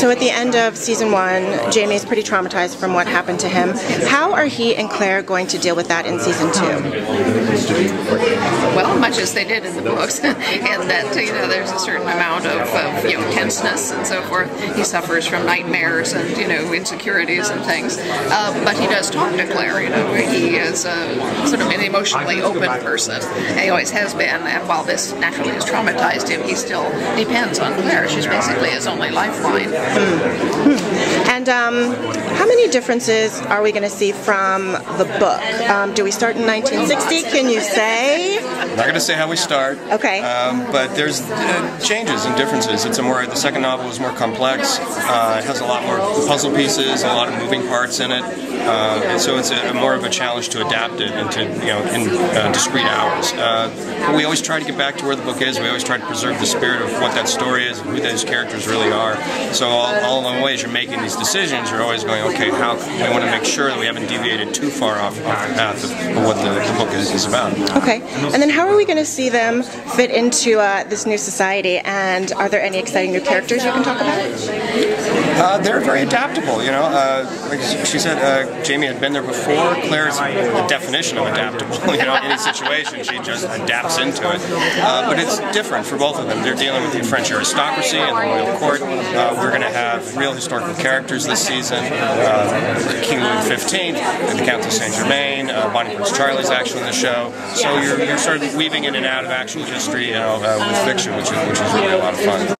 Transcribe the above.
So at the end of season 1, Jamie is pretty traumatized from what happened to him. How are he and Claire going to deal with that in season 2? Well, much as they did in the books, and that there's a certain amount of tenseness and so forth. He suffers from nightmares and insecurities and things, but he does talk to Claire. He is sort of an emotionally open person, and he always has been. And while this naturally has traumatized him, he still depends on Claire. She's basically his only lifeline. And how many differences are we going to see from the book? Do we start in 1960? Can you say? I'm not going to say how we start. Okay. But there's changes and differences. The second novel is more complex. It has a lot more puzzle pieces, a lot of moving parts in it, and so it's more of a challenge to adapt it into in discrete hours. But we always try to get back to where the book is. We always try to preserve the spirit of what that story is and who those characters really are. So all along the way, as you're making these decisions, you're always going, okay, how we want to make sure that we haven't deviated too far off the path of what the book is about. Okay, and then how are we going to see them fit into this new society? And are there any exciting new characters you can talk about? They're very adaptable. Like she said, Jamie had been there before. Claire's the definition of adaptable. Any situation, she just adapts into it. But it's different for both of them. They're dealing with the French aristocracy and the royal court. We're going to have real historical characters this season. King Louis XV, the Countess Saint-Germain, Bonnie Prince Charlie's actually in the show. So you're sort of weaving in and out of actual history, with fiction, which is really a lot of fun.